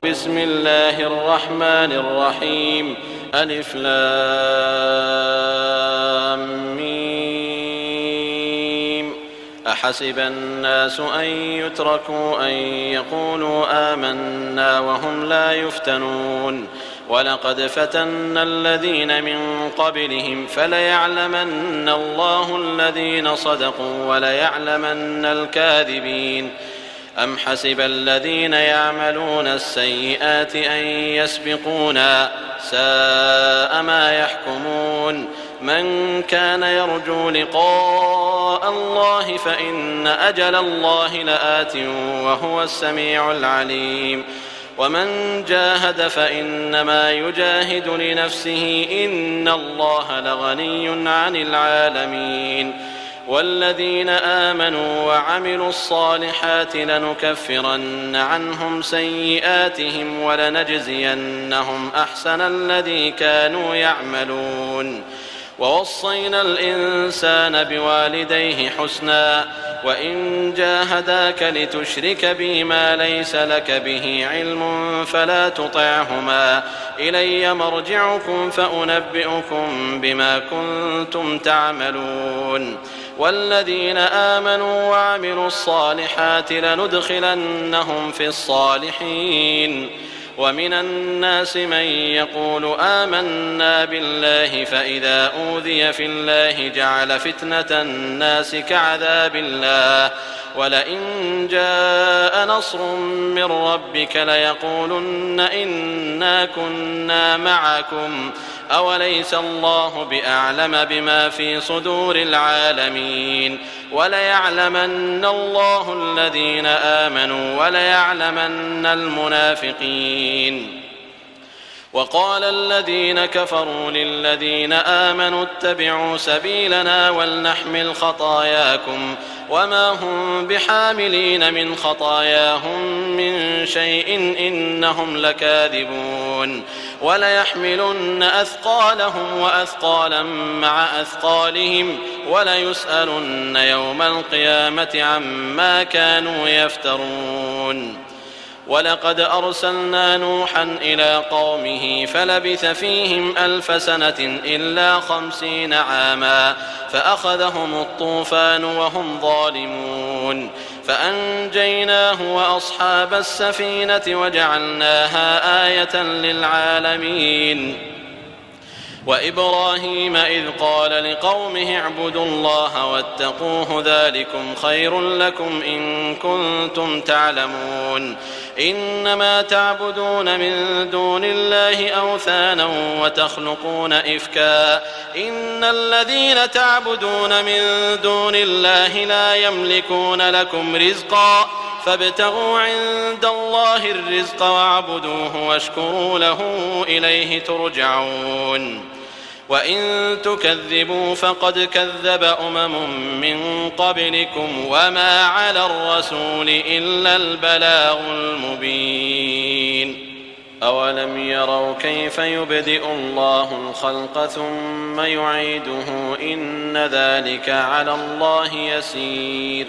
بسم الله الرحمن الرحيم. ألف لام ميم. أحسب الناس أن يتركوا أن يقولوا آمنا وهم لا يفتنون ولقد فتنا الذين من قبلهم فليعلمن الله الذين صدقوا وليعلمن الكاذبين. أم حسب الذين يعملون السيئات أن يسبقونا ساء ما يحكمون. من كان يرجو لقاء الله فإن أجل الله لآت وهو السميع العليم. ومن جاهد فإنما يجاهد لنفسه إن الله لغني عن العالمين. والذين آمنوا وعملوا الصالحات لنكفرن عنهم سيئاتهم ولنجزينهم أحسن الذي كانوا يعملون. ووصينا الإنسان بوالديه حسنا وإن جاهداك لتشرك بي ما ليس لك به علم فلا تطعهما إلي مرجعكم فأنبئكم بما كنتم تعملون. والذين آمنوا وعملوا الصالحات لندخلنهم في الصالحين. ومن الناس من يقول آمنا بالله فإذا أوذي في الله جعل فتنة الناس كعذاب الله ولئن جاء نصر من ربك ليقولن إنا كنا معكم أوليس الله بأعلم بما في صدور العالمين. وليعلمن الله الذين آمنوا وليعلمن المنافقين. وقال الذين كفروا للذين آمنوا اتبعوا سبيلنا ولنحمل خطاياكم وما هم بحاملين من خطاياهم من شيء إنهم لكاذبون. وليحملن أثقالهم وأثقالا مع أثقالهم وليسألن يوم القيامة عما كانوا يفترون. ولقد أرسلنا نوحا إلى قومه فلبث فيهم 1000 سنة إلا 50 عاما فأخذهم الطوفان وهم ظالمون فأنجيناه وأصحاب السفينة وجعلناها آية للعالمين. وإبراهيم إذ قال لقومه اعبدوا الله واتقوه ذلكم خير لكم إن كنتم تعلمون. إنما تعبدون من دون الله أوثانا وتخلقون إفكا إن الذين تعبدون من دون الله لا يملكون لكم رزقا فابتغوا عند الله الرزق واعبدوه واشكروا له إليه ترجعون. وإن تكذبوا فقد كذب من قبلكم وما على الرسول إلا البلاغ المبين. أولم يروا كيف يبدئ الله الخلق ثم يعيده إن ذلك على الله يسير.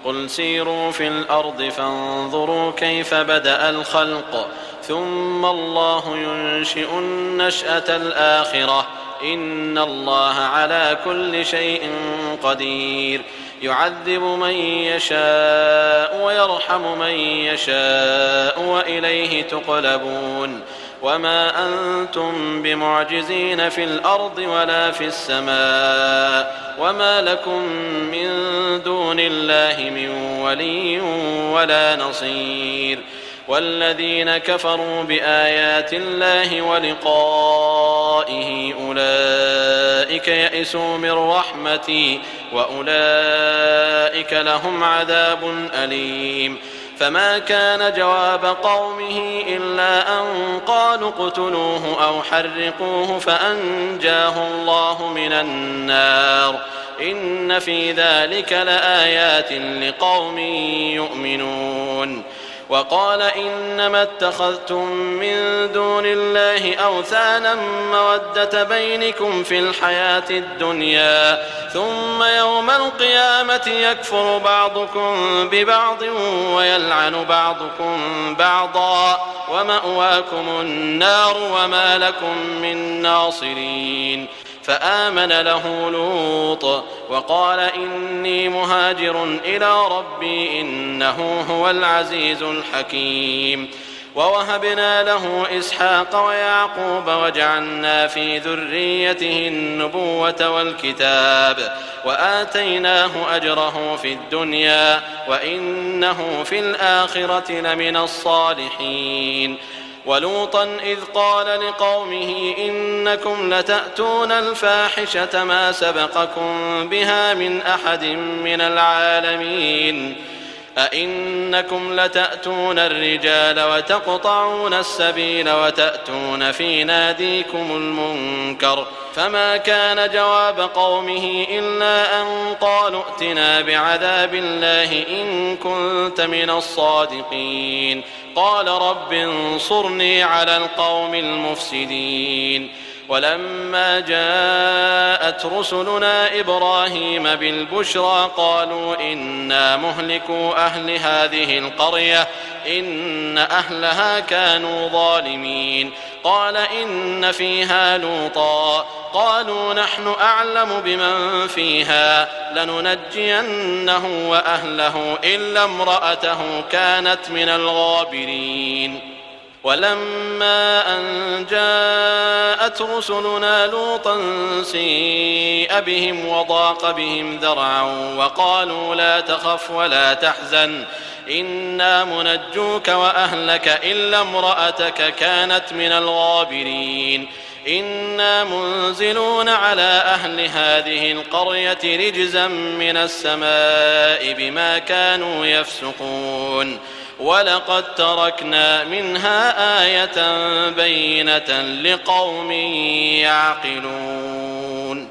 قل سيروا في الأرض فانظروا كيف بدأ الخلق ثم الله ينشئ النشأة الآخرة إن الله على كل شيء قدير. يعذب من يشاء ويرحم من يشاء وإليه تقلبون. وما أنتم بمعجزين في الأرض ولا في السماء وما لكم من دون الله من ولي ولا نصير. والذين كفروا بآيات الله ولقائه أولئك يئسوا من رحمتي وأولئك لهم عذاب أليم. فما كان جواب قومه إلا أن قالوا اقتلوه أو حرقوه فأنجاه الله من النار إن في ذلك لآيات لقوم يؤمنون. وقال إنما اتخذتم من دون الله أوثانا مودة بينكم في الحياة الدنيا ثم يوم القيامة يكفر بعضكم ببعض ويلعن بعضكم بعضا ومأواكم النار وما لكم من ناصرين. فآمن له لوط وقال إني مهاجر إلى ربي إنه هو العزيز الحكيم. ووهبنا له إسحاق ويعقوب وجعلنا في ذريته النبوة والكتاب وآتيناه أجره في الدنيا وإنه في الآخرة لمن الصالحين. ولوطا إذ قال لقومه إنكم لتأتون الفاحشة ما سبقكم بها من أحد من العالمين أئنكم لتأتون الرجال وتقطعون السبيل وتأتون في ناديكم المنكر. فما كان جواب قومه إلا أن قالوا ائتنا بعذاب الله إن كنت من الصادقين. قال رب انصرني على القوم المفسدين. ولما جاءت رسلنا إبراهيم بالبشرى قالوا إنا مهلكو أهل هذه القرية إن أهلها كانوا ظالمين. قال إن فيها لوطا قالوا نحن أعلم بمن فيها لننجينه وأهله إلا امرأته كانت من الغابرين. ولما أن جاءت رسلنا لوطا سيء بهم وضاق بهم ذرعا وقالوا لا تخف ولا تحزن إنا منجوك وأهلك إلا امرأتك كانت من الغابرين. إنا منزلون على أهل هذه القرية رجزا من السماء بما كانوا يفسقون. ولقد تركنا منها آية بينة لقوم يعقلون.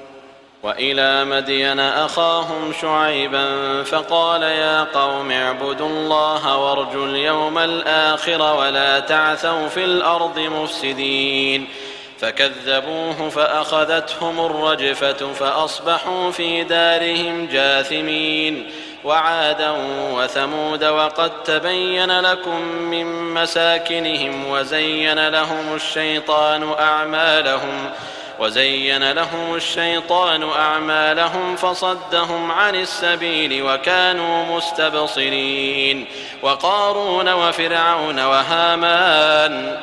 وإلى مدين أخاهم شعيبا فقال يا قوم اعبدوا الله وارجوا اليوم الآخر ولا تعثوا في الأرض مفسدين. فكذبوه فأخذتهم الرجفة فأصبحوا في دارهم جاثمين. وعادا وثمود وقد تبين لكم من مساكنهم وزين لهم الشيطان أعمالهم فصدهم عن السبيل وكانوا مستبصرين. وقارون وفرعون وهامان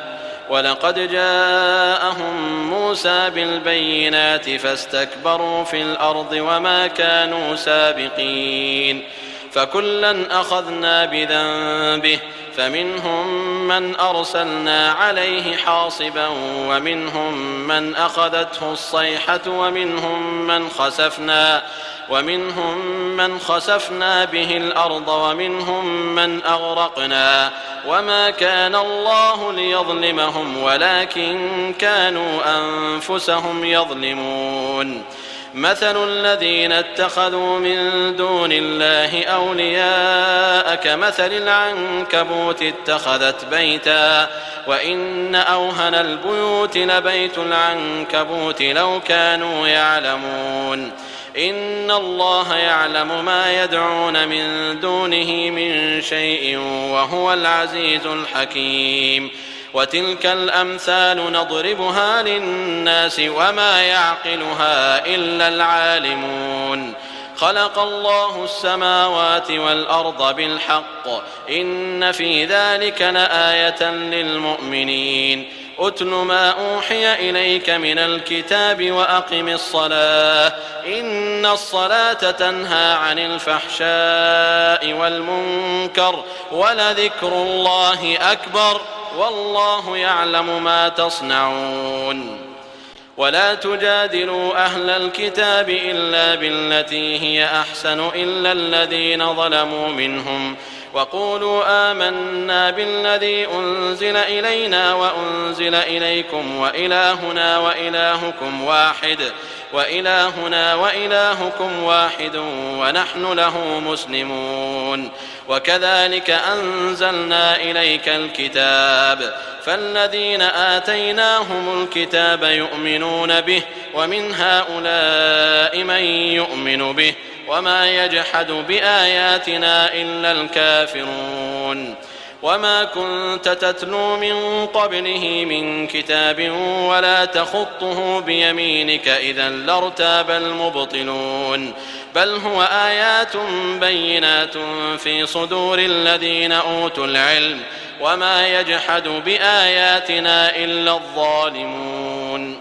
ولقد جاءهم موسى بالبينات فاستكبروا في الأرض وما كانوا سابقين. فكلا أخذنا بذنبه فمنهم من أرسلنا عليه حاصبا ومنهم من أخذته الصيحة ومنهم من خسفنا به الأرض ومنهم من أغرقنا وما كان الله ليظلمهم ولكن كانوا أنفسهم يظلمون. مثل الذين اتخذوا من دون الله أولياء كمثل العنكبوت اتخذت بيتا وإن أوهن البيوت لبيت العنكبوت لو كانوا يعلمون. إن الله يعلم ما يدعون من دونه من شيء وهو العزيز الحكيم. وتلك الأمثال نضربها للناس وما يعقلها إلا العالمون. خلق الله السماوات والأرض بالحق إن في ذلك لآية للمؤمنين. أتل ما أوحي إليك من الكتاب وأقم الصلاة إن الصلاة تنهى عن الفحشاء والمنكر ولذكر الله أكبر والله يعلم ما تصنعون. ولا تجادلوا أهل الكتاب إلا بالتي هي أحسن إلا الذين ظلموا منهم وقولوا آمنا بالذي أنزل إلينا وأنزل إليكم وإلهنا وإلهكم واحد ونحن له مسلمون. وكذلك أنزلنا إليك الكتاب فالذين آتيناهم الكتاب يؤمنون به ومن هؤلاء من يؤمن به وما يجحد بآياتنا إلا الكافرون. وما كنت تتلو من قبله من كتاب ولا تخطه بيمينك إذا لارتاب المبطلون بل هو آيات بينات في صدور الذين أوتوا العلم وما يجحد بآياتنا إلا الظالمون.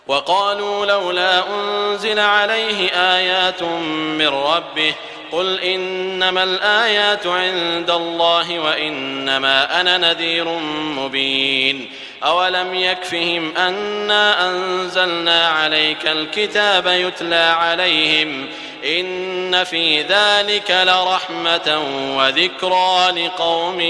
وقالوا لولا أنزل عليه آيات من ربه قل إنما الآيات عند الله وإنما أنا نذير مبين. أولم يكفهم أنا أنزلنا عليك الكتاب يتلى عليهم إن في ذلك لرحمة وذكرى لقوم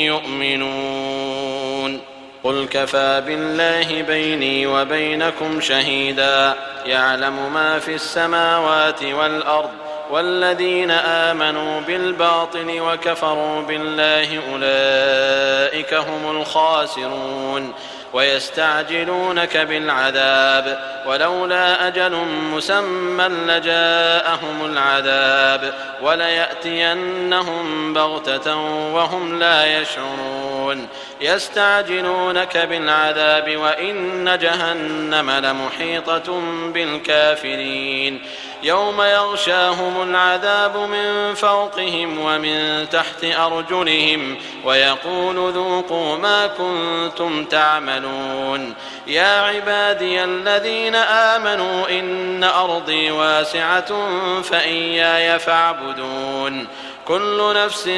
يؤمنون. قل كفى بالله بيني وبينكم شهيدا يعلم ما في السماوات والأرض والذين آمنوا بالباطل وكفروا بالله أولئك هم الخاسرون. ويستعجلونك بالعذاب ولولا أجل مسمى لجاءهم العذاب وليأتينهم بغتة وهم لا يشعرون. يستعجلونك بالعذاب وإن جهنم لمحيطة بالكافرين يوم يغشاهم العذاب من فوقهم ومن تحت أرجلهم ويقول ذوقوا ما كنتم تعملون. يا عبادي الذين آمنوا إن أرضي واسعة فإياي فاعبدون. كل نفس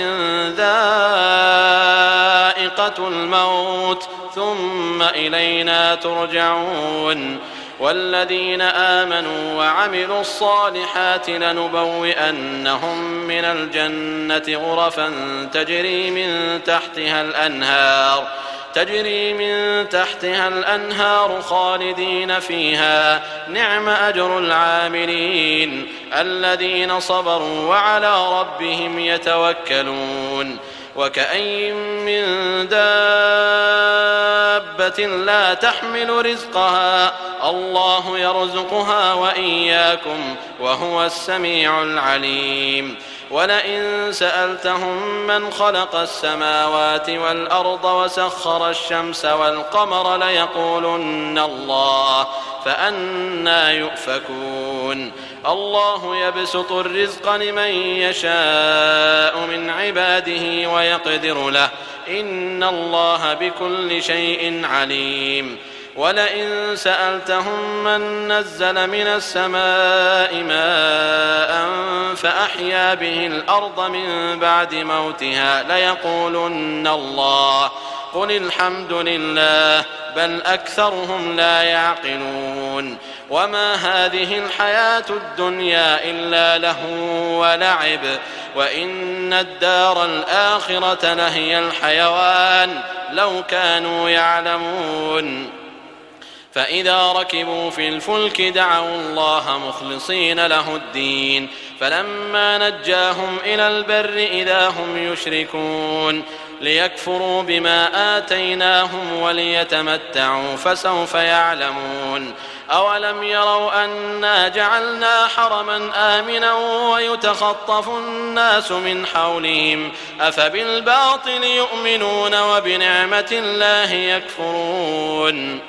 ذائقة الموت ثم إلينا ترجعون. والذين آمنوا وعملوا الصالحات لنبوئنهم من الجنة غرفا تجري من تحتها الأنهار خالدين فيها نعم أجر العاملين الذين صبروا وعلى ربهم يتوكلون. وكأين من دابة لا تحمل رزقها الله يرزقها وإياكم وهو السميع العليم. ولئن سألتهم من خلق السماوات والأرض وسخر الشمس والقمر ليقولن الله فأنى يؤفكون. الله يبسط الرزق لمن يشاء من عباده ويقدر له إن الله بكل شيء عليم. ولئن سألتهم من نزل من السماء ماء فأحيا به الأرض من بعد موتها ليقولن الله قل الحمد لله بل أكثرهم لا يعقلون. وما هذه الحياة الدنيا إلا لهو ولعب وإن الدار الآخرة لهي الحيوان لو كانوا يعلمون. فإذا ركبوا في الفلك دعوا الله مخلصين له الدين فلما نجاهم إلى البر إذا هم يشركون ليكفروا بما آتيناهم وليتمتعوا فسوف يعلمون. أولم يروا أنا جعلنا حرما آمنا ويتخطف الناس من حولهم أفبالباطل يؤمنون وبنعمة الله يكفرون.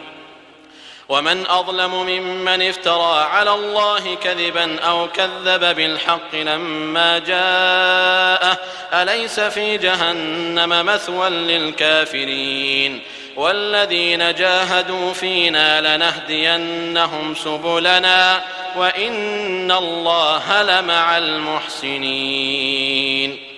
ومن أظلم ممن افترى على الله كذبا أو كذب بالحق لما جاءه أليس في جهنم مثوى للكافرين. والذين جاهدوا فينا لنهدينهم سبلنا وإن الله لمع المحسنين.